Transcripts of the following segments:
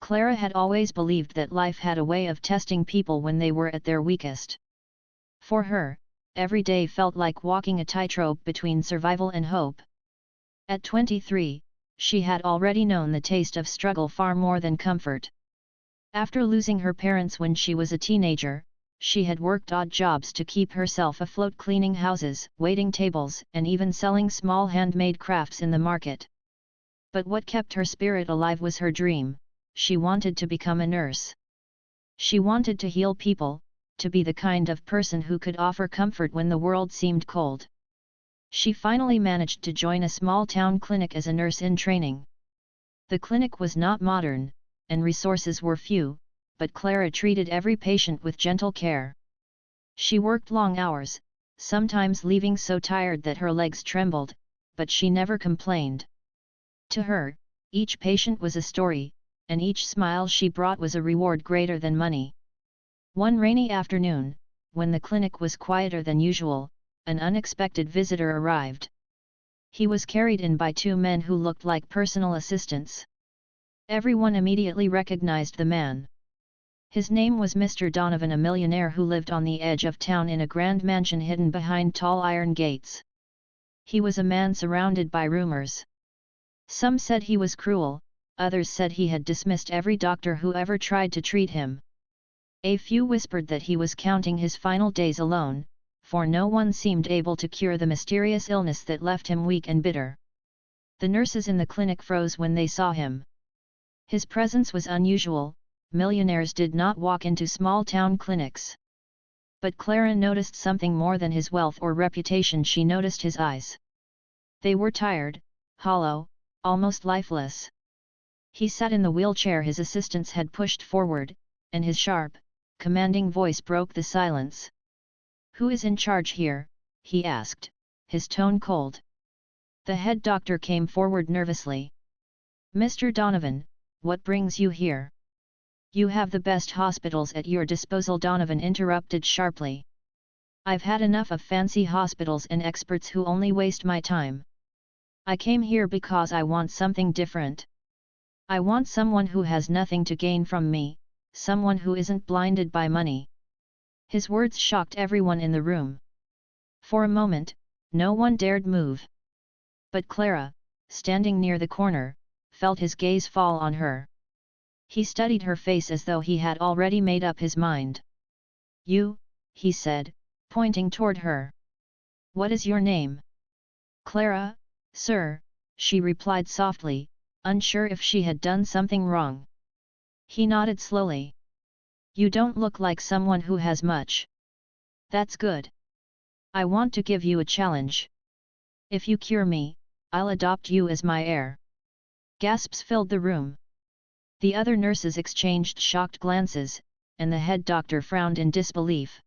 Clara had always believed that life had a way of testing people when they were at their weakest. For her, every day felt like walking a tightrope between survival and hope. At 23, she had already known the taste of struggle far more than comfort. After losing her parents when she was a teenager, she had worked odd jobs to keep herself afloat, cleaning houses, waiting tables, and even selling small handmade crafts in the market. But what kept her spirit alive was her dream. She wanted to become a nurse. She wanted to heal people, to be the kind of person who could offer comfort when the world seemed cold. She finally managed to join a small-town clinic as a nurse in training. The clinic was not modern, and resources were few, but Clara treated every patient with gentle care. She worked long hours, sometimes leaving so tired that her legs trembled, but she never complained. To her, each patient was a story, and each smile she brought was a reward greater than money. One rainy afternoon, when the clinic was quieter than usual, an unexpected visitor arrived. He was carried in by two men who looked like personal assistants. Everyone immediately recognized the man. His name was Mr. Donovan, a millionaire who lived on the edge of town in a grand mansion hidden behind tall iron gates. He was a man surrounded by rumors. Some said he was cruel, others said he had dismissed every doctor who ever tried to treat him. A few whispered that he was counting his final days alone, for no one seemed able to cure the mysterious illness that left him weak and bitter. The nurses in the clinic froze when they saw him. His presence was unusual. Millionaires did not walk into small-town clinics. But Clara noticed something more than his wealth or reputation. She noticed his eyes. They were tired, hollow, almost lifeless. He sat in the wheelchair his assistants had pushed forward, and his sharp, commanding voice broke the silence. "Who is in charge here?" he asked, his tone cold. The head doctor came forward nervously. "Mr. Donovan, what brings you here?" "You have the best hospitals at your disposal," Donovan interrupted sharply. "I've had enough of fancy hospitals and experts who only waste my time. I came here because I want something different. I want someone who has nothing to gain from me, someone who isn't blinded by money." His words shocked everyone in the room. For a moment, no one dared move. But Clara, standing near the corner, felt his gaze fall on her. He studied her face as though he had already made up his mind. "You," he said, pointing toward her. "What is your name?" "Clara, sir," she replied softly, unsure if she had done something wrong. He nodded slowly. "You don't look like someone who has much. That's good. I want to give you a challenge. If you cure me, I'll adopt you as my heir." Gasps filled the room. The other nurses exchanged shocked glances, and the head doctor frowned in disbelief.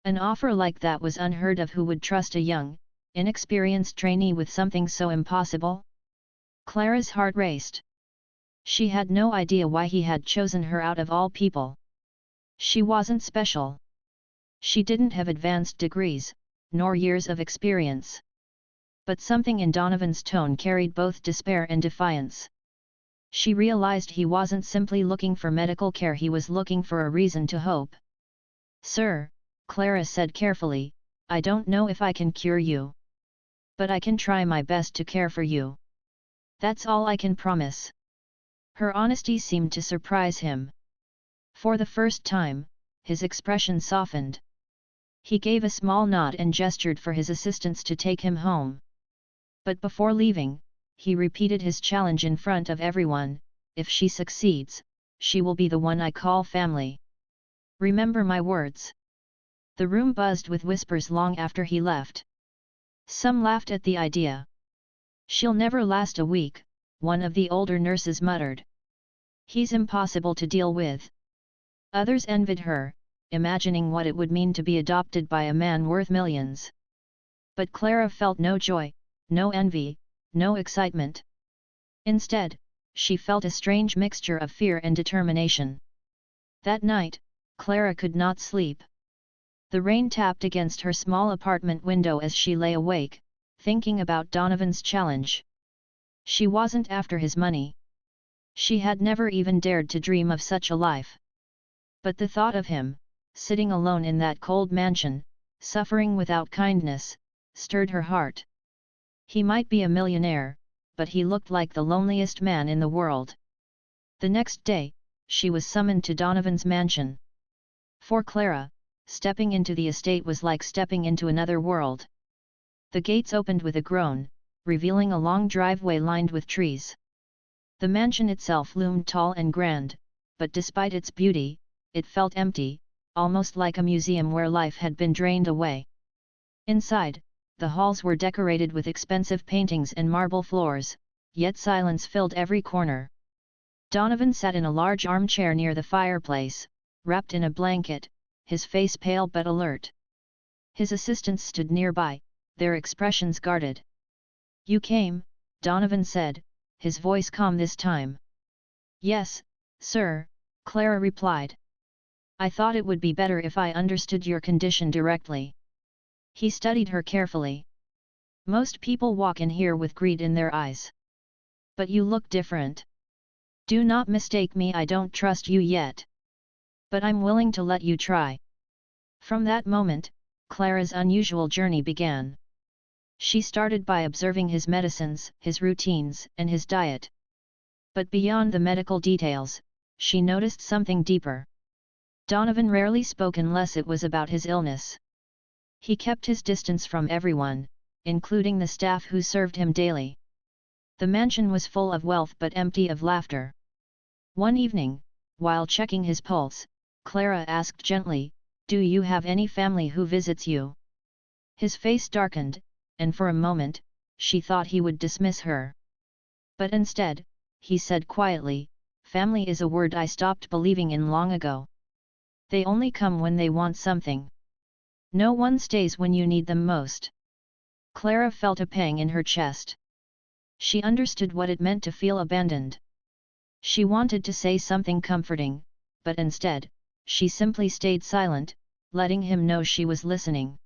An offer like that was unheard of. Who would trust a young, inexperienced trainee with something so impossible? Clara's heart raced. She had no idea why he had chosen her out of all people. She wasn't special. She didn't have advanced degrees, nor years of experience. But something in Donovan's tone carried both despair and defiance. She realized he wasn't simply looking for medical care, he was looking for a reason to hope. "Sir," Clara said carefully, "I don't know if I can cure you. But I can try my best to care for you. That's all I can promise." Her honesty seemed to surprise him. For the first time, his expression softened. He gave a small nod and gestured for his assistants to take him home. But before leaving, he repeated his challenge in front of everyone: "If she succeeds, she will be the one I call family. Remember my words." The room buzzed with whispers long after he left. Some laughed at the idea. "She'll never last a week," one of the older nurses muttered. "He's impossible to deal with." Others envied her, imagining what it would mean to be adopted by a man worth millions. But Clara felt no joy, no envy, no excitement. Instead, she felt a strange mixture of fear and determination. That night, Clara could not sleep. The rain tapped against her small apartment window as she lay awake, thinking about Donovan's challenge. She wasn't after his money. She had never even dared to dream of such a life. But the thought of him, sitting alone in that cold mansion, suffering without kindness, stirred her heart. He might be a millionaire, but he looked like the loneliest man in the world. The next day, she was summoned to Donovan's mansion. For Clara, stepping into the estate was like stepping into another world. The gates opened with a groan, revealing a long driveway lined with trees. The mansion itself loomed tall and grand, but despite its beauty, it felt empty, almost like a museum where life had been drained away. Inside, the halls were decorated with expensive paintings and marble floors, yet silence filled every corner. Donovan sat in a large armchair near the fireplace, wrapped in a blanket, his face pale but alert. His assistants stood nearby, their expressions guarded. "You came," Donovan said, his voice calm this time. "Yes, sir," Clara replied. "I thought it would be better if I understood your condition directly." He studied her carefully. "Most people walk in here with greed in their eyes. But you look different. Do not mistake me, I don't trust you yet. But I'm willing to let you try." From that moment, Clara's unusual journey began. She started by observing his medicines, his routines, and his diet. But beyond the medical details, she noticed something deeper. Donovan rarely spoke unless it was about his illness. He kept his distance from everyone, including the staff who served him daily. The mansion was full of wealth but empty of laughter. One evening, while checking his pulse, Clara asked gently, "Do you have any family who visits you?" His face darkened, and for a moment, she thought he would dismiss her. But instead, he said quietly, "Family is a word I stopped believing in long ago. They only come when they want something. No one stays when you need them most." Clara felt a pang in her chest. She understood what it meant to feel abandoned. She wanted to say something comforting, but instead, she simply stayed silent, letting him know she was listening.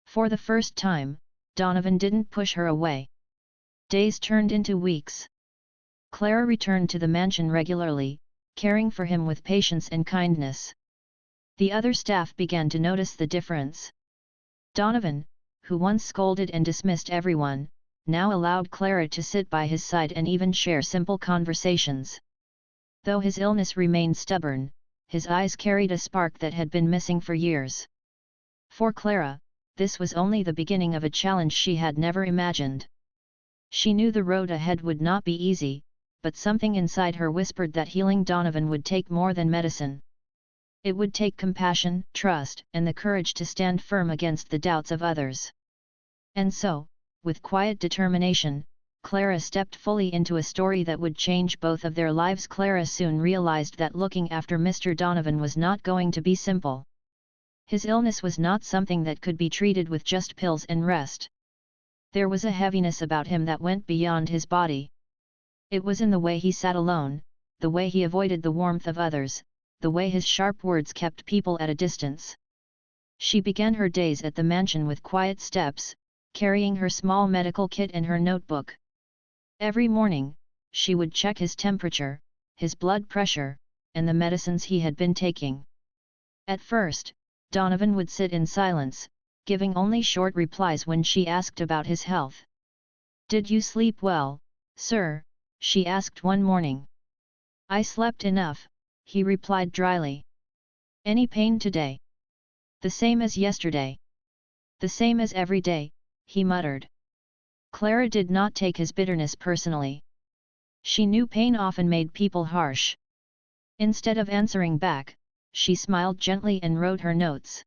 For the first time, Donovan didn't push her away. Days turned into weeks. Clara returned to the mansion regularly, caring for him with patience and kindness. The other staff began to notice the difference. Donovan, who once scolded and dismissed everyone, now allowed Clara to sit by his side and even share simple conversations. Though his illness remained stubborn, his eyes carried a spark that had been missing for years. For Clara, this was only the beginning of a challenge she had never imagined. She knew the road ahead would not be easy, but something inside her whispered that healing Donovan would take more than medicine. It would take compassion, trust, and the courage to stand firm against the doubts of others. And so, with quiet determination, Clara stepped fully into a story that would change both of their lives. Clara soon realized that looking after Mr. Donovan was not going to be simple. His illness was not something that could be treated with just pills and rest. There was a heaviness about him that went beyond his body. It was in the way he sat alone, the way he avoided the warmth of others, the way his sharp words kept people at a distance. She began her days at the mansion with quiet steps, carrying her small medical kit and her notebook. Every morning, she would check his temperature, his blood pressure, and the medicines he had been taking. At first, Donovan would sit in silence, giving only short replies when she asked about his health. "Did you sleep well, sir?" she asked one morning. "I slept enough," he replied dryly. "Any pain today?" "The same as yesterday." "The same as every day," he muttered. Clara did not take his bitterness personally. She knew pain often made people harsh. Instead of answering back, she smiled gently and wrote her notes.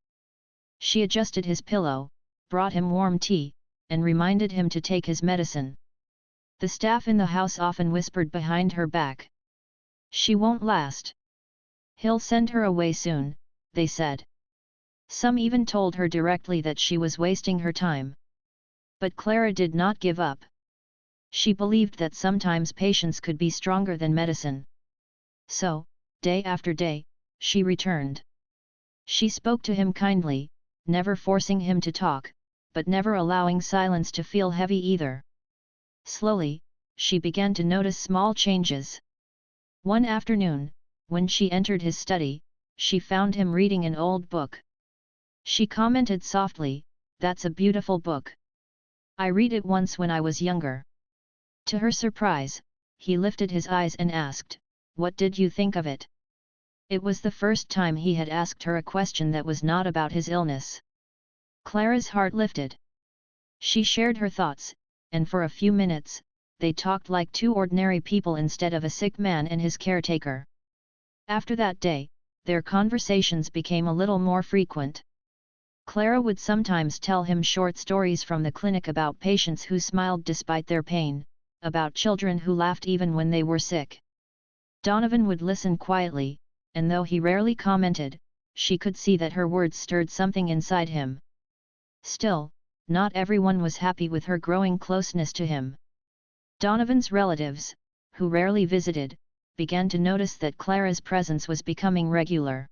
She adjusted his pillow, brought him warm tea, and reminded him to take his medicine. The staff in the house often whispered behind her back. "She won't last. He'll send her away soon," they said. Some even told her directly that she was wasting her time. But Clara did not give up. She believed that sometimes patience could be stronger than medicine. So, day after day, she returned. She spoke to him kindly, never forcing him to talk, but never allowing silence to feel heavy either. Slowly, she began to notice small changes. One afternoon, when she entered his study, she found him reading an old book. She commented softly, "That's a beautiful book. I read it once when I was younger." To her surprise, he lifted his eyes and asked, "What did you think of it?" It was the first time he had asked her a question that was not about his illness. Clara's heart lifted. She shared her thoughts, and for a few minutes, they talked like two ordinary people instead of a sick man and his caretaker. After that day, their conversations became a little more frequent. Clara would sometimes tell him short stories from the clinic about patients who smiled despite their pain, about children who laughed even when they were sick. Donovan would listen quietly, and though he rarely commented, she could see that her words stirred something inside him. Still, not everyone was happy with her growing closeness to him. Donovan's relatives, who rarely visited, began to notice that Clara's presence was becoming regular.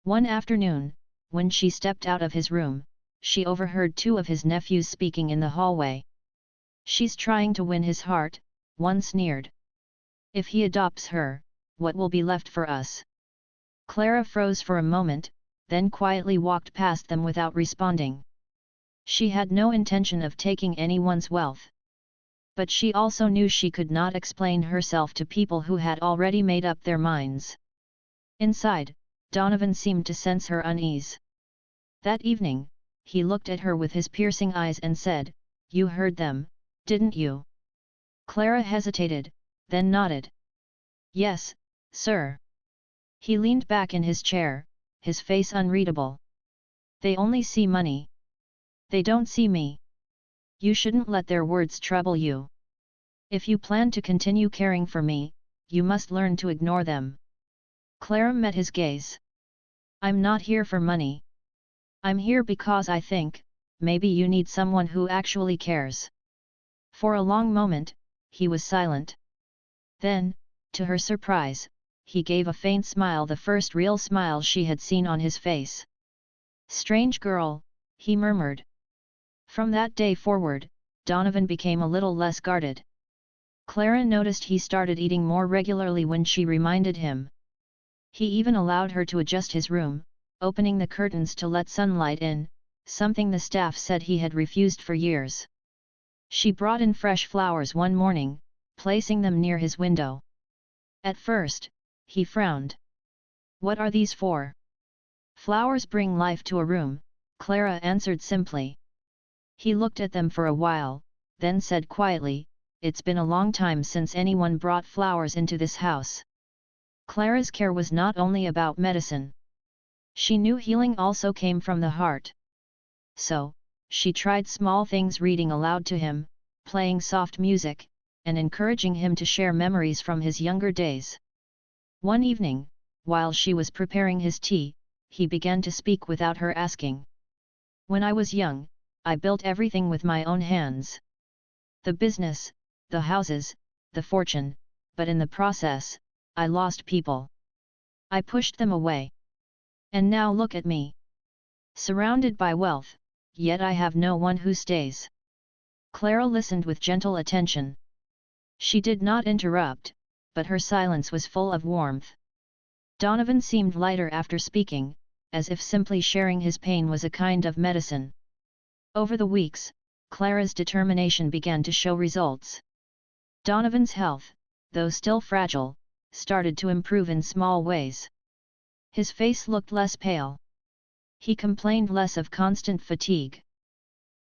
One afternoon, when she stepped out of his room, she overheard two of his nephews speaking in the hallway. "She's trying to win his heart," one sneered. "If he adopts her, what will be left for us?" Clara froze for a moment, then quietly walked past them without responding. She had no intention of taking anyone's wealth. But she also knew she could not explain herself to people who had already made up their minds. Inside, Donovan seemed to sense her unease. That evening, he looked at her with his piercing eyes and said, "You heard them, didn't you?" Clara hesitated, then nodded. "Yes, sir." He leaned back in his chair, his face unreadable. "They only see money. They don't see me. You shouldn't let their words trouble you. If you plan to continue caring for me, you must learn to ignore them." Clara met his gaze. "I'm not here for money. I'm here because I think, maybe you need someone who actually cares." For a long moment, he was silent. Then, to her surprise, he gave a faint smile, the first real smile she had seen on his face. "Strange girl," he murmured. From that day forward, Donovan became a little less guarded. Clara noticed he started eating more regularly when she reminded him. He even allowed her to adjust his room, opening the curtains to let sunlight in, something the staff said he had refused for years. She brought in fresh flowers one morning, placing them near his window. At first, he frowned. "What are these for?" "Flowers bring life to a room," Clara answered simply. He looked at them for a while, then said quietly, "It's been a long time since anyone brought flowers into this house." Clara's care was not only about medicine. She knew healing also came from the heart. So, she tried small things, reading aloud to him, playing soft music, and encouraging him to share memories from his younger days. One evening, while she was preparing his tea, he began to speak without her asking. "When I was young, I built everything with my own hands. The business, the houses, the fortune, but in the process, I lost people. I pushed them away. And now look at me. Surrounded by wealth, yet I have no one who stays." Clara listened with gentle attention. She did not interrupt, but her silence was full of warmth. Donovan seemed lighter after speaking, as if simply sharing his pain was a kind of medicine. Over the weeks, Clara's determination began to show results. Donovan's health, though still fragile, started to improve in small ways. His face looked less pale. He complained less of constant fatigue.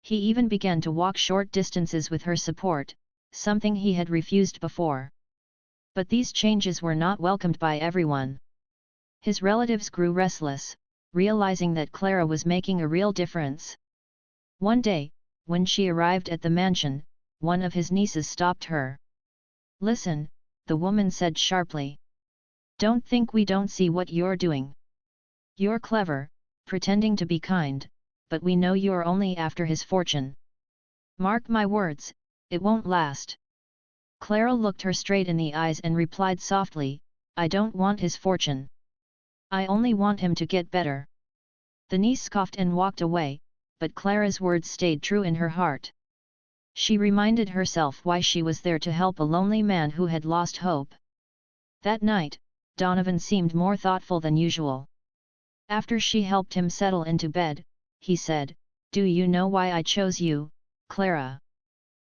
He even began to walk short distances with her support, something he had refused before. But these changes were not welcomed by everyone. His relatives grew restless, realizing that Clara was making a real difference. One day, when she arrived at the mansion, one of his nieces stopped her. "Listen," the woman said sharply. "Don't think we don't see what you're doing. You're clever, pretending to be kind, but we know you're only after his fortune. Mark my words, it won't last." Clara looked her straight in the eyes and replied softly, "I don't want his fortune. I only want him to get better." The niece scoffed and walked away, but Clara's words stayed true in her heart. She reminded herself why she was there, to help a lonely man who had lost hope. That night, Donovan seemed more thoughtful than usual. After she helped him settle into bed, he said, "Do you know why I chose you, Clara?"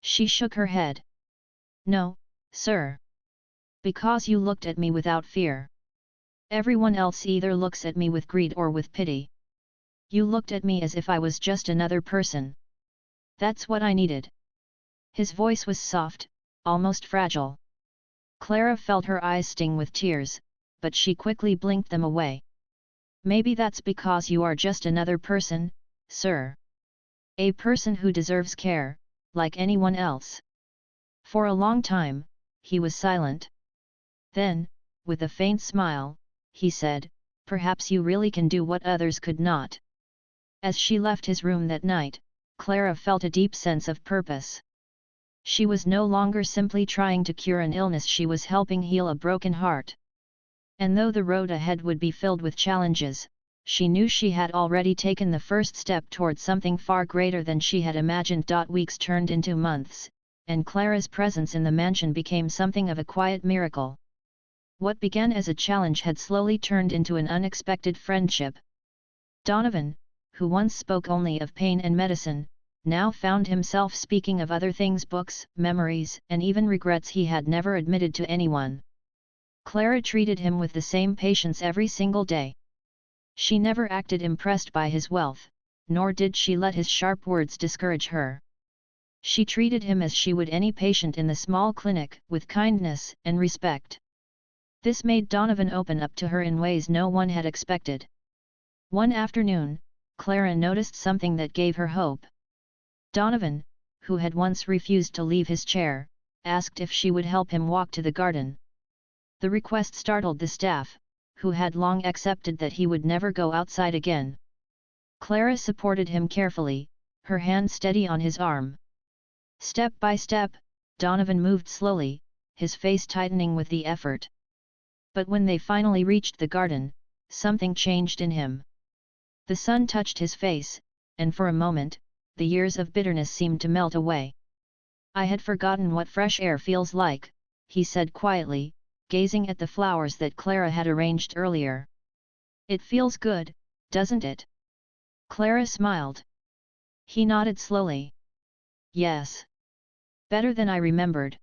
She shook her head. "No, sir. Because you looked at me without fear. Everyone else either looks at me with greed or with pity. You looked at me as if I was just another person. That's what I needed." His voice was soft, almost fragile. Clara felt her eyes sting with tears, but she quickly blinked them away. "Maybe that's because you are just another person, sir. A person who deserves care, like anyone else." For a long time, he was silent. Then, with a faint smile, he said, "Perhaps you really can do what others could not." As she left his room that night, Clara felt a deep sense of purpose. She was no longer simply trying to cure an illness, she was helping heal a broken heart. And though the road ahead would be filled with challenges, she knew she had already taken the first step towards something far greater than she had imagined. Weeks turned into months, and Clara's presence in the mansion became something of a quiet miracle. What began as a challenge had slowly turned into an unexpected friendship. Donovan, who once spoke only of pain and medicine, now found himself speaking of other things, books, memories, and even regrets he had never admitted to anyone. Clara treated him with the same patience every single day. She never acted impressed by his wealth, nor did she let his sharp words discourage her. She treated him as she would any patient in the small clinic, with kindness and respect. This made Donovan open up to her in ways no one had expected. One afternoon, Clara noticed something that gave her hope. Donovan, who had once refused to leave his chair, asked if she would help him walk to the garden. The request startled the staff, who had long accepted that he would never go outside again. Clara supported him carefully, her hand steady on his arm. Step by step, Donovan moved slowly, his face tightening with the effort. But when they finally reached the garden, something changed in him. The sun touched his face, and for a moment, the years of bitterness seemed to melt away. "I had forgotten what fresh air feels like," he said quietly, gazing at the flowers that Clara had arranged earlier. "It feels good, doesn't it?" Clara smiled. He nodded slowly. "Yes. Better than I remembered."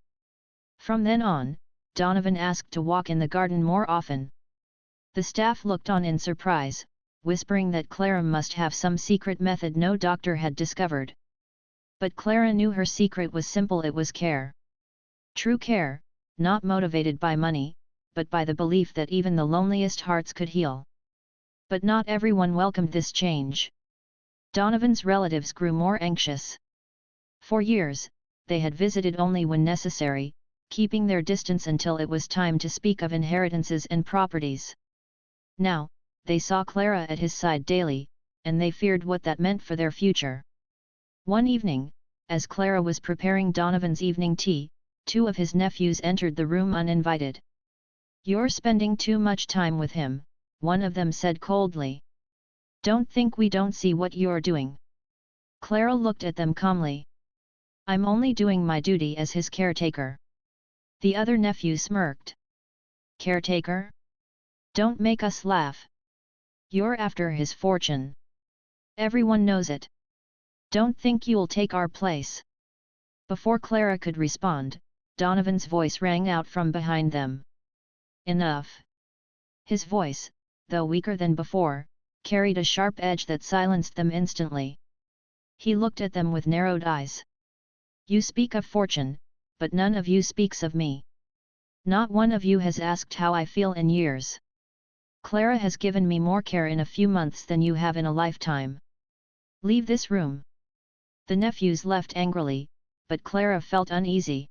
From then on, Donovan asked to walk in the garden more often. The staff looked on in surprise, whispering that Clara must have some secret method no doctor had discovered. But Clara knew her secret was simple: it was care. True care, not motivated by money, but by the belief that even the loneliest hearts could heal. But not everyone welcomed this change. Donovan's relatives grew more anxious. For years, they had visited only when necessary, keeping their distance until it was time to speak of inheritances and properties. Now, they saw Clara at his side daily, and they feared what that meant for their future. One evening, as Clara was preparing Donovan's evening tea, two of his nephews entered the room uninvited. "You're spending too much time with him," one of them said coldly. "Don't think we don't see what you're doing." Clara looked at them calmly. "I'm only doing my duty as his caretaker." The other nephew smirked. "Caretaker? Don't make us laugh. You're after his fortune. Everyone knows it. Don't think you'll take our place." Before Clara could respond, Donovan's voice rang out from behind them. "Enough." His voice, though weaker than before, carried a sharp edge that silenced them instantly. He looked at them with narrowed eyes. "You speak of fortune, but none of you speaks of me. Not one of you has asked how I feel in years. Clara has given me more care in a few months than you have in a lifetime. Leave this room." The nephews left angrily, but Clara felt uneasy.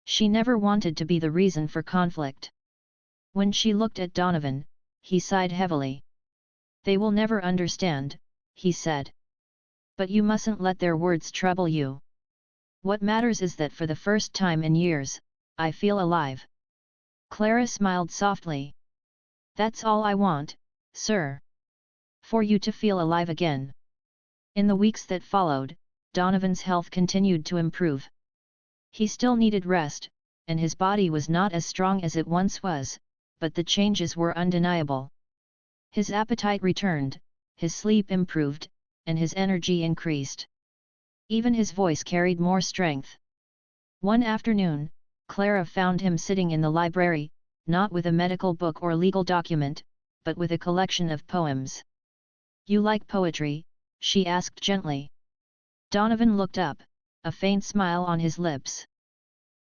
She never wanted to be the reason for conflict. When she looked at Donovan, he sighed heavily. "They will never understand," he said. "But you mustn't let their words trouble you. What matters is that for the first time in years, I feel alive." Clara smiled softly. "That's all I want, sir. For you to feel alive again." In the weeks that followed, Donovan's health continued to improve. He still needed rest, and his body was not as strong as it once was, but the changes were undeniable. His appetite returned, his sleep improved, and his energy increased. Even his voice carried more strength. One afternoon, Clara found him sitting in the library, not with a medical book or legal document, but with a collection of poems. "You like poetry?" she asked gently. Donovan looked up, a faint smile on his lips.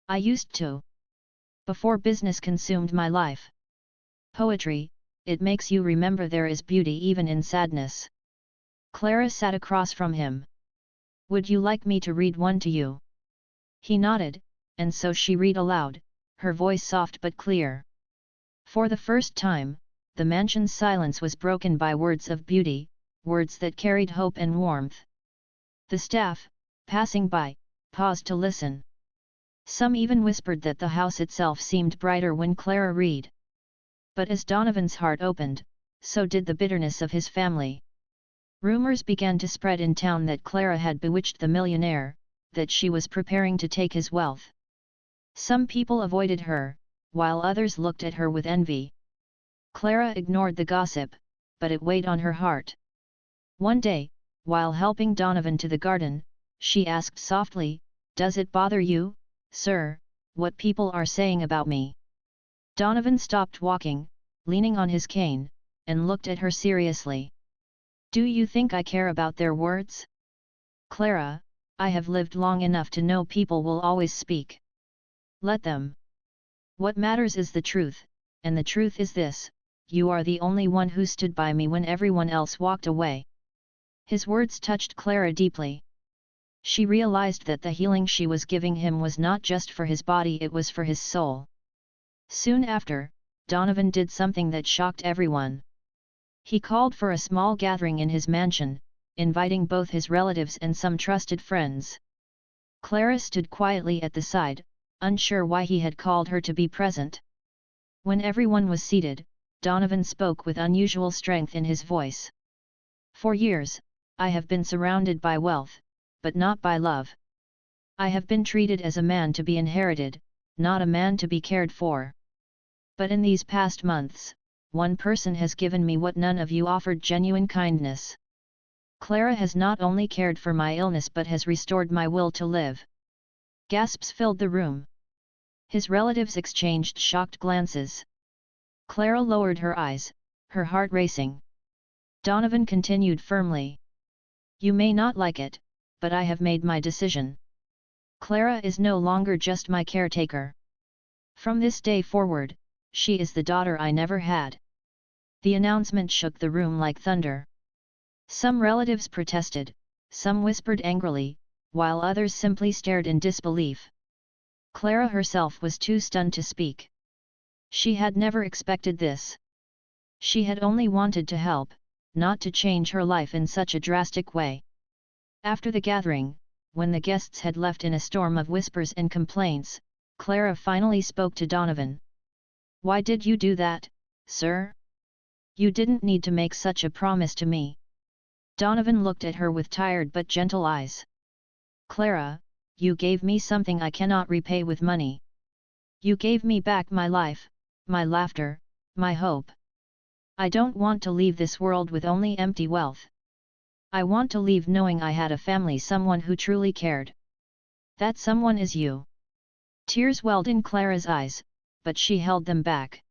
"I used to. Before business consumed my life. Poetry, it makes you remember there is beauty even in sadness." Clara sat across from him. "Would you like me to read one to you?" He nodded, and so she read aloud, her voice soft but clear. For the first time, the mansion's silence was broken by words of beauty, words that carried hope and warmth. The staff, passing by, paused to listen. Some even whispered that the house itself seemed brighter when Clara read. But as Donovan's heart opened, so did the bitterness of his family. Rumors began to spread in town that Clara had bewitched the millionaire, that she was preparing to take his wealth. Some people avoided her, while others looked at her with envy. Clara ignored the gossip, but it weighed on her heart. One day, while helping Donovan to the garden, she asked softly, "Does it bother you, sir, what people are saying about me?" Donovan stopped walking, leaning on his cane, and looked at her seriously. "Do you think I care about their words? Clara, I have lived long enough to know people will always speak. Let them. What matters is the truth, and the truth is this: you are the only one who stood by me when everyone else walked away." His words touched Clara deeply. She realized that the healing she was giving him was not just for his body, it was for his soul. Soon after, Donovan did something that shocked everyone. He called for a small gathering in his mansion, inviting both his relatives and some trusted friends. Clara stood quietly at the side, unsure why he had called her to be present. When everyone was seated, Donovan spoke with unusual strength in his voice. "For years, I have been surrounded by wealth, but not by love. I have been treated as a man to be inherited, not a man to be cared for. But in these past months, one person has given me what none of you offered: genuine kindness. Clara has not only cared for my illness but has restored my will to live." Gasps filled the room. His relatives exchanged shocked glances. Clara lowered her eyes, her heart racing. Donovan continued firmly. "You may not like it, but I have made my decision. Clara is no longer just my caretaker. From this day forward, she is the daughter I never had." The announcement shook the room like thunder. Some relatives protested, some whispered angrily, while others simply stared in disbelief. Clara herself was too stunned to speak. She had never expected this. She had only wanted to help, not to change her life in such a drastic way. After the gathering, when the guests had left in a storm of whispers and complaints, Clara finally spoke to Donovan. "Why did you do that, sir? You didn't need to make such a promise to me." Donovan looked at her with tired but gentle eyes. "Clara, you gave me something I cannot repay with money. You gave me back my life, my laughter, my hope. I don't want to leave this world with only empty wealth. I want to leave knowing I had a family, someone who truly cared. That someone is you." Tears welled in Clara's eyes, but she held them back.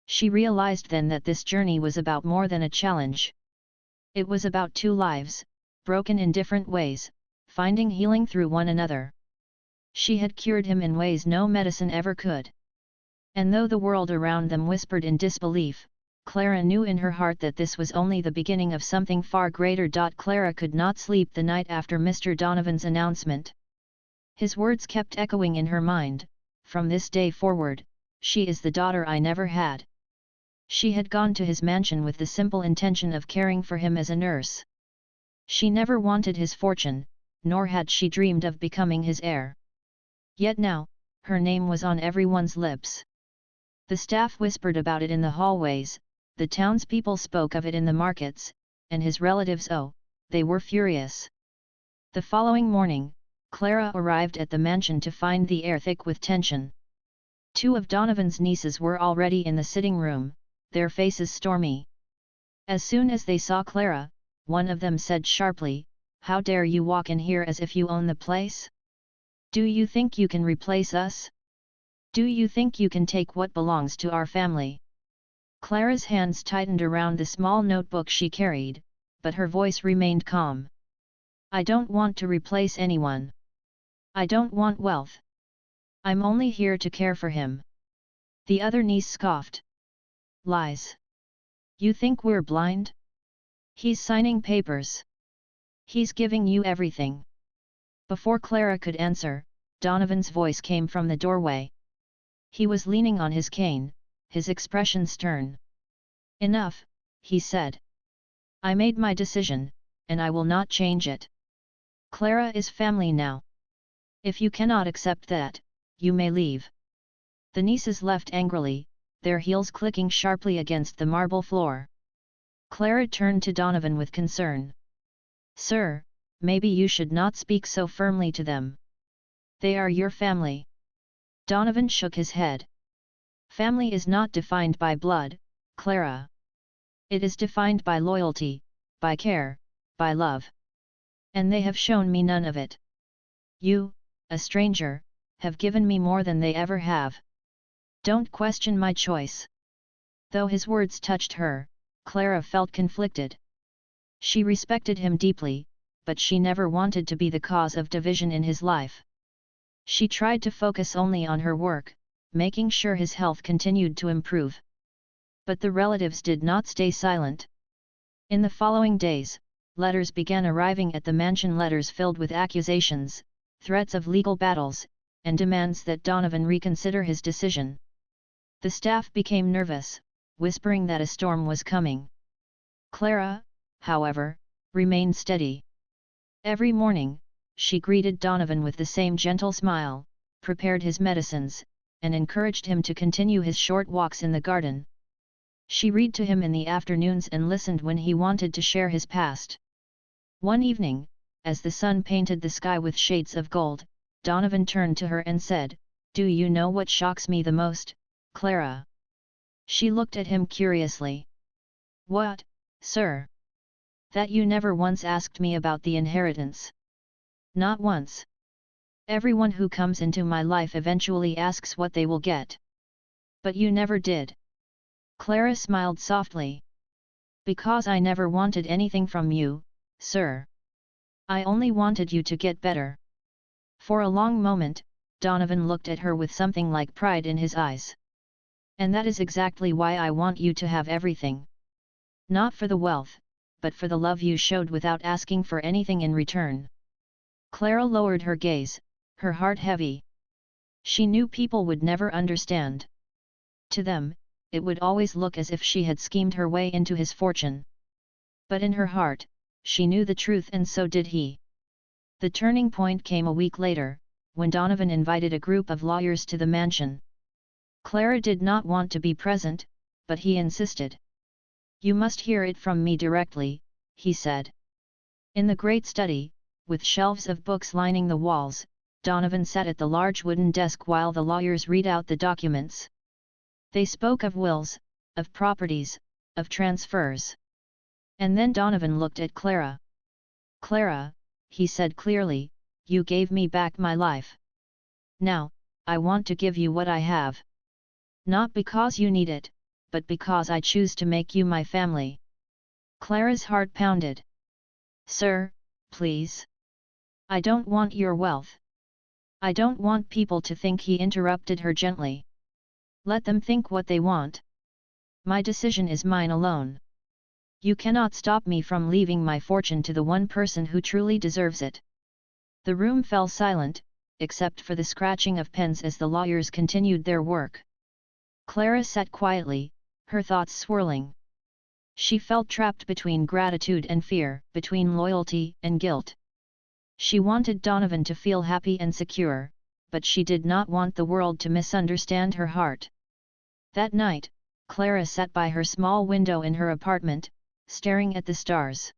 She realized then that this journey was about more than a challenge. It was about two lives, broken in different ways, finding healing through one another. She had cured him in ways no medicine ever could. And though the world around them whispered in disbelief, Clara knew in her heart that this was only the beginning of something far greater. Clara could not sleep the night after Mr. Donovan's announcement. His words kept echoing in her mind, "From this day forward, she is the daughter I never had." She had gone to his mansion with the simple intention of caring for him as a nurse. She never wanted his fortune, nor had she dreamed of becoming his heir. Yet now, her name was on everyone's lips. The staff whispered about it in the hallways, the townspeople spoke of it in the markets, and his relatives, oh, they were furious. The following morning, Clara arrived at the mansion to find the air thick with tension. Two of Donovan's nieces were already in the sitting room, their faces stormy. As soon as they saw Clara, one of them said sharply, "How dare you walk in here as if you own the place? Do you think you can replace us? Do you think you can take what belongs to our family?" Clara's hands tightened around the small notebook she carried, but her voice remained calm. "I don't want to replace anyone. I don't want wealth. I'm only here to care for him." The other niece scoffed. "Lies. You think we're blind? He's signing papers. He's giving you everything." Before Clara could answer, Donovan's voice came from the doorway. He was leaning on his cane, his expression stern. "Enough," he said. "I made my decision, and I will not change it. Clara is family now. If you cannot accept that, you may leave." The nieces left angrily, their heels clicking sharply against the marble floor. Clara turned to Donovan with concern. "Sir, maybe you should not speak so firmly to them. They are your family." Donovan shook his head. "Family is not defined by blood, Clara. It is defined by loyalty, by care, by love. And they have shown me none of it. You, a stranger, have given me more than they ever have. Don't question my choice." Though his words touched her, Clara felt conflicted. She respected him deeply, but she never wanted to be the cause of division in his life. She tried to focus only on her work, making sure his health continued to improve. But the relatives did not stay silent. In the following days, letters began arriving at the mansion, letters filled with accusations, threats of legal battles, and demands that Donovan reconsider his decision. The staff became nervous, whispering that a storm was coming. Clara, however, remained steady. Every morning, she greeted Donovan with the same gentle smile, prepared his medicines, and encouraged him to continue his short walks in the garden. She read to him in the afternoons and listened when he wanted to share his past. One evening, as the sun painted the sky with shades of gold, Donovan turned to her and said, "Do you know what shocks me the most, Clara?" She looked at him curiously. "What, sir?" "That you never once asked me about the inheritance. Not once. Everyone who comes into my life eventually asks what they will get. But you never did." Clara smiled softly. "Because I never wanted anything from you, sir. I only wanted you to get better." For a long moment, Donovan looked at her with something like pride in his eyes. "And that is exactly why I want you to have everything. Not for the wealth, but for the love you showed without asking for anything in return." Clara lowered her gaze, her heart heavy. She knew people would never understand. To them, it would always look as if she had schemed her way into his fortune. But in her heart, she knew the truth, and so did he. The turning point came a week later, when Donovan invited a group of lawyers to the mansion. Clara did not want to be present, but he insisted. "You must hear it from me directly," he said. In the great study, with shelves of books lining the walls, Donovan sat at the large wooden desk while the lawyers read out the documents. They spoke of wills, of properties, of transfers. And then Donovan looked at Clara. "Clara," he said clearly, "you gave me back my life. Now, I want to give you what I have. Not because you need it, but because I choose to make you my family." Clara's heart pounded. "Sir, please. I don't want your wealth. I don't want people to think," he interrupted her gently. "Let them think what they want. My decision is mine alone. You cannot stop me from leaving my fortune to the one person who truly deserves it." The room fell silent, except for the scratching of pens as the lawyers continued their work. Clara sat quietly, her thoughts swirling. She felt trapped between gratitude and fear, between loyalty and guilt. She wanted Donovan to feel happy and secure, but she did not want the world to misunderstand her heart. That night, Clara sat by her small window in her apartment, staring at the stars.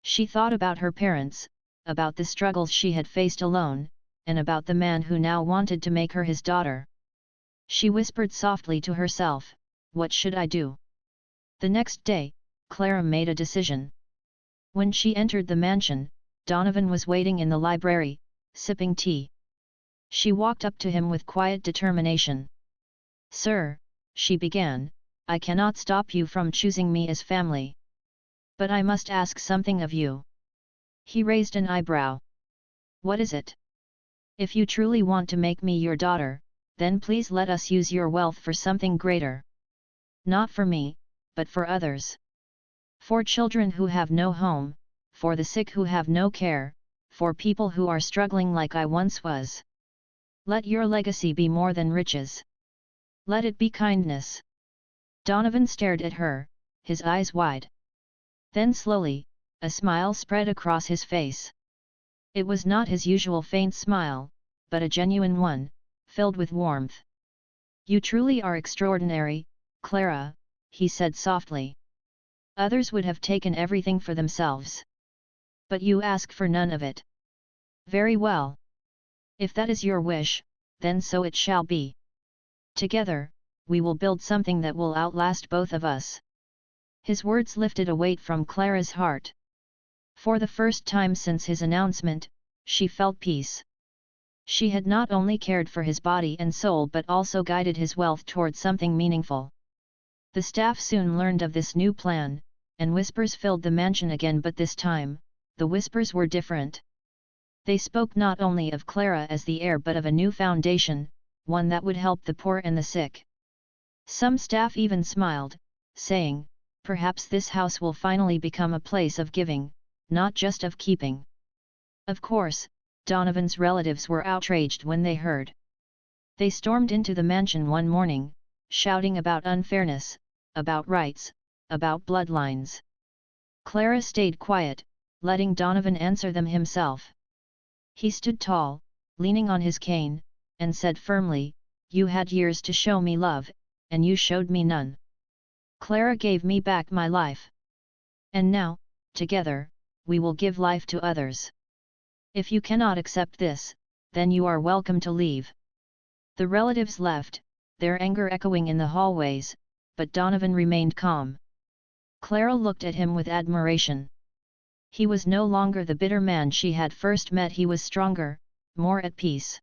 She thought about her parents, about the struggles she had faced alone, and about the man who now wanted to make her his daughter. She whispered softly to herself, "What should I do?" The next day, Clara made a decision. When she entered the mansion, Donovan was waiting in the library, sipping tea. She walked up to him with quiet determination. "Sir," she began, "I cannot stop you from choosing me as family. But I must ask something of you." He raised an eyebrow. "What is it?" "If you truly want to make me your daughter, then please let us use your wealth for something greater. Not for me, but for others. For children who have no home, for the sick who have no care, for people who are struggling like I once was. Let your legacy be more than riches. Let it be kindness." Donovan stared at her, his eyes wide. Then slowly, a smile spread across his face. It was not his usual faint smile, but a genuine one, filled with warmth. "You truly are extraordinary, Clara," he said softly. "Others would have taken everything for themselves. But you ask for none of it. Very well. If that is your wish, then so it shall be. Together, we will build something that will outlast both of us." His words lifted a weight from Clara's heart. For the first time since his announcement, she felt peace. She had not only cared for his body and soul but also guided his wealth toward something meaningful. The staff soon learned of this new plan, and whispers filled the mansion again, but this time, the whispers were different. They spoke not only of Clara as the heir but of a new foundation, one that would help the poor and the sick. Some staff even smiled, saying, "Perhaps this house will finally become a place of giving, not just of keeping." Of course, Donovan's relatives were outraged when they heard. They stormed into the mansion one morning, shouting about unfairness, about rights, about bloodlines. Clara stayed quiet, letting Donovan answer them himself. He stood tall, leaning on his cane, and said firmly, "You had years to show me love, and you showed me none. Clara gave me back my life. And now, together, we will give life to others. If you cannot accept this, then you are welcome to leave." The relatives left, their anger echoing in the hallways, but Donovan remained calm. Clara looked at him with admiration. He was no longer the bitter man she had first met, he was stronger, more at peace.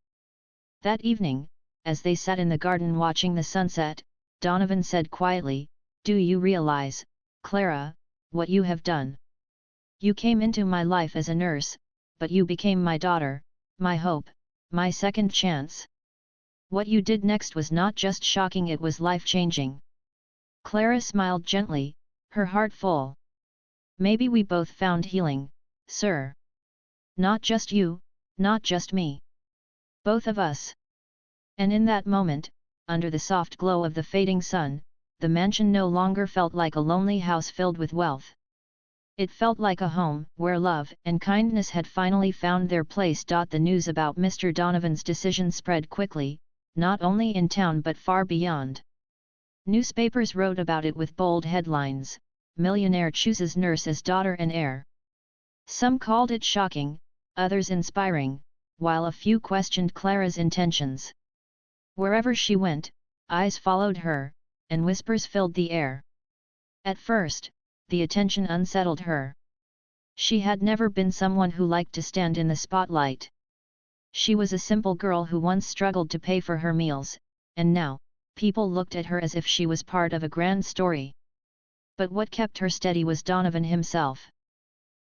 That evening, as they sat in the garden watching the sunset, Donovan said quietly, "Do you realize, Clara, what you have done? You came into my life as a nurse, but you became my daughter, my hope, my second chance. What you did next was not just shocking, it was life-changing." Clara smiled gently, her heart full. "Maybe we both found healing, sir. Not just you, not just me. Both of us." And in that moment, under the soft glow of the fading sun, the mansion no longer felt like a lonely house filled with wealth. It felt like a home where love and kindness had finally found their place. The news about Mr. Donovan's decision spread quickly, not only in town but far beyond. Newspapers wrote about it with bold headlines: "Millionaire chooses nurse as daughter and heir." Some called it shocking, others inspiring, while a few questioned Clara's intentions. Wherever she went, eyes followed her, and whispers filled the air. At first, the attention unsettled her. She had never been someone who liked to stand in the spotlight. She was a simple girl who once struggled to pay for her meals, and now, people looked at her as if she was part of a grand story. But what kept her steady was Donovan himself.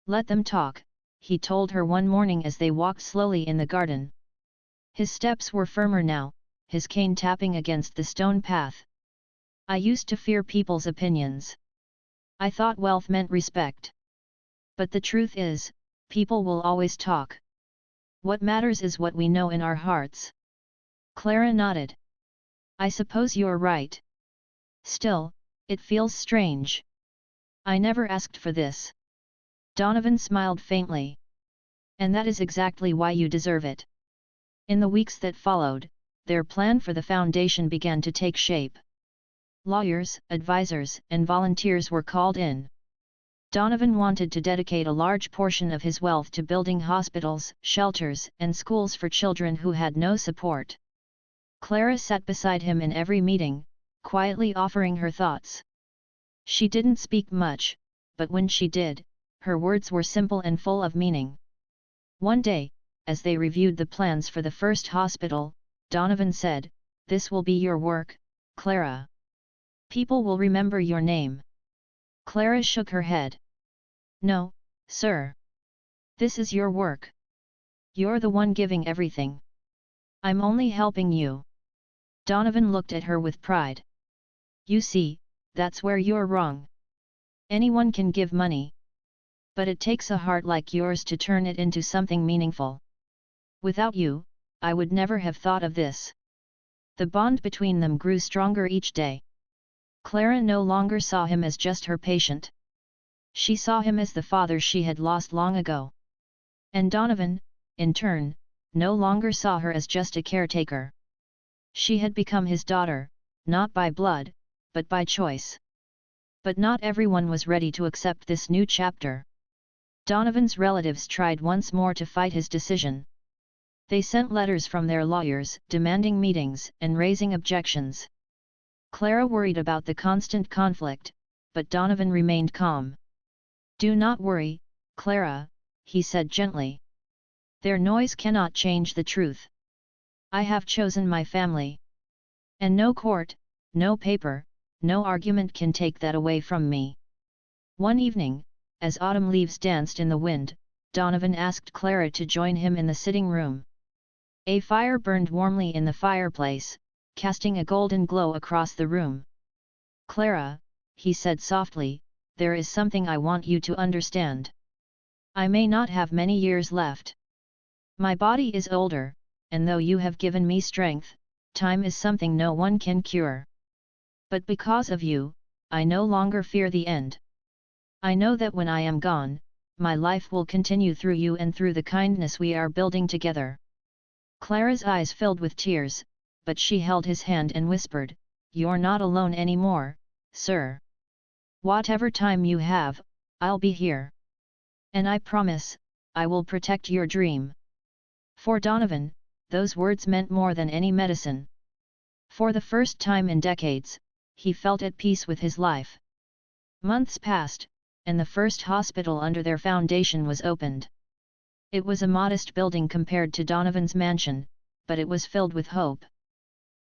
"Let them talk," he told her one morning as they walked slowly in the garden. His steps were firmer now, his cane tapping against the stone path. "I used to fear people's opinions. I thought wealth meant respect. But the truth is, people will always talk. What matters is what we know in our hearts." Clara nodded. "I suppose you're right. Still, it feels strange. I never asked for this." Donovan smiled faintly. "And that is exactly why you deserve it." In the weeks that followed, their plan for the foundation began to take shape. Lawyers, advisors, and volunteers were called in. Donovan wanted to dedicate a large portion of his wealth to building hospitals, shelters, and schools for children who had no support. Clara sat beside him in every meeting, quietly offering her thoughts. She didn't speak much, but when she did, her words were simple and full of meaning. One day, as they reviewed the plans for the first hospital, Donovan said, "This will be your work, Clara. People will remember your name." Clara shook her head. "No, sir. This is your work. You're the one giving everything. I'm only helping you." Donovan looked at her with pride. "You see, that's where you're wrong. Anyone can give money. But it takes a heart like yours to turn it into something meaningful. Without you, I would never have thought of this." The bond between them grew stronger each day. Clara no longer saw him as just her patient. She saw him as the father she had lost long ago. And Donovan, in turn, no longer saw her as just a caretaker. She had become his daughter, not by blood, but by choice. But not everyone was ready to accept this new chapter. Donovan's relatives tried once more to fight his decision. They sent letters from their lawyers, demanding meetings and raising objections. Clara worried about the constant conflict, but Donovan remained calm. "Do not worry, Clara," he said gently. "Their noise cannot change the truth. I have chosen my family. And no court, no paper, no argument can take that away from me." One evening, as autumn leaves danced in the wind, Donovan asked Clara to join him in the sitting room. A fire burned warmly in the fireplace, casting a golden glow across the room. "Clara," he said softly, "there is something I want you to understand. I may not have many years left. My body is older, and though you have given me strength, time is something no one can cure. But because of you, I no longer fear the end. I know that when I am gone, my life will continue through you and through the kindness we are building together." Clara's eyes filled with tears, but she held his hand and whispered, "You're not alone anymore, sir. Whatever time you have, I'll be here. And I promise, I will protect your dream." For Donovan, those words meant more than any medicine. For the first time in decades, he felt at peace with his life. Months passed, and the first hospital under their foundation was opened. It was a modest building compared to Donovan's mansion, but it was filled with hope.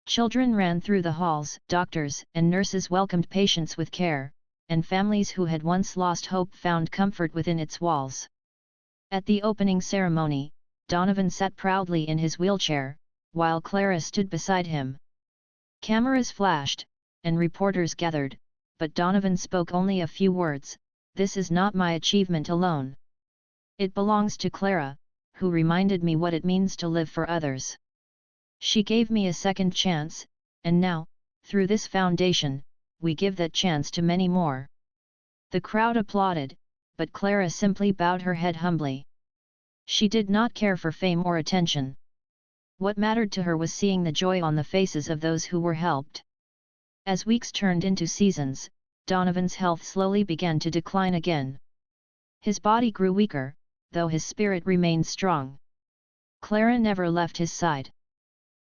Children ran through the halls, doctors and nurses welcomed patients with care, and families who had once lost hope found comfort within its walls. At the opening ceremony, Donovan sat proudly in his wheelchair, while Clara stood beside him. Cameras flashed, and reporters gathered, but Donovan spoke only a few words, "This is not my achievement alone. It belongs to Clara, who reminded me what it means to live for others. She gave me a second chance, and now, through this foundation, we give that chance to many more." The crowd applauded, but Clara simply bowed her head humbly. She did not care for fame or attention. What mattered to her was seeing the joy on the faces of those who were helped. As weeks turned into seasons, Donovan's health slowly began to decline again. His body grew weaker, though his spirit remained strong. Clara never left his side.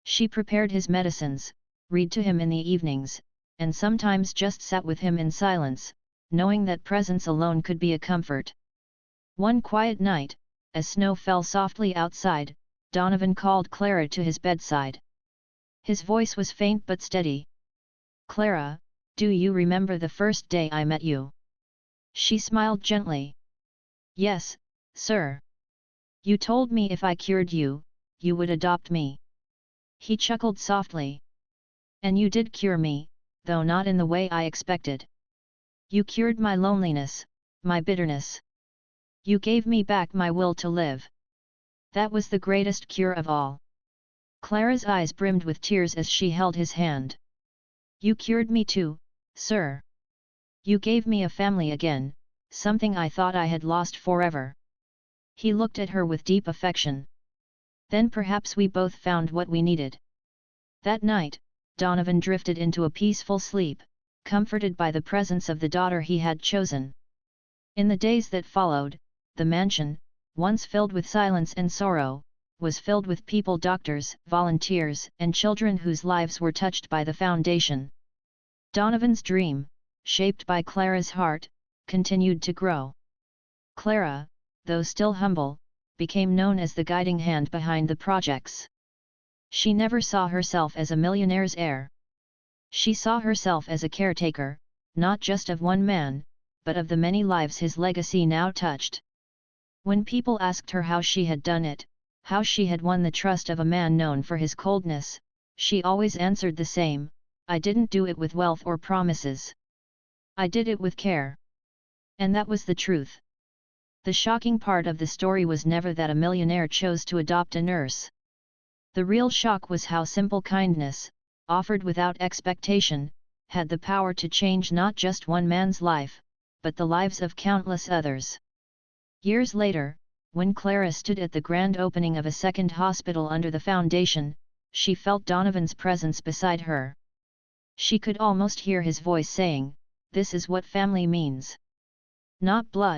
She prepared his medicines, read to him in the evenings, and sometimes just sat with him in silence, knowing that presence alone could be a comfort. One quiet night, as snow fell softly outside, Donovan called Clara to his bedside. His voice was faint but steady. "Clara, do you remember the first day I met you?" She smiled gently. "Yes, sir. You told me if I cured you, you would adopt me." He chuckled softly. "And you did cure me, though not in the way I expected. You cured my loneliness, my bitterness. You gave me back my will to live. That was the greatest cure of all." Clara's eyes brimmed with tears as she held his hand. "You cured me too, sir. You gave me a family again, something I thought I had lost forever." He looked at her with deep affection. "Then perhaps we both found what we needed." That night, Donovan drifted into a peaceful sleep, comforted by the presence of the daughter he had chosen. In the days that followed, the mansion, once filled with silence and sorrow, was filled with people, doctors, volunteers, and children whose lives were touched by the foundation. Donovan's dream, shaped by Clara's heart, continued to grow. Clara, though still humble, became known as the guiding hand behind the projects. She never saw herself as a millionaire's heir. She saw herself as a caretaker, not just of one man, but of the many lives his legacy now touched. When people asked her how she had done it, how she had won the trust of a man known for his coldness, she always answered the same: "I didn't do it with wealth or promises. I did it with care." And that was the truth. The shocking part of the story was never that a millionaire chose to adopt a nurse. The real shock was how simple kindness, offered without expectation, had the power to change not just one man's life, but the lives of countless others. Years later, when Clara stood at the grand opening of a second hospital under the foundation, she felt Donovan's presence beside her. She could almost hear his voice saying, "This is what family means. Not blood,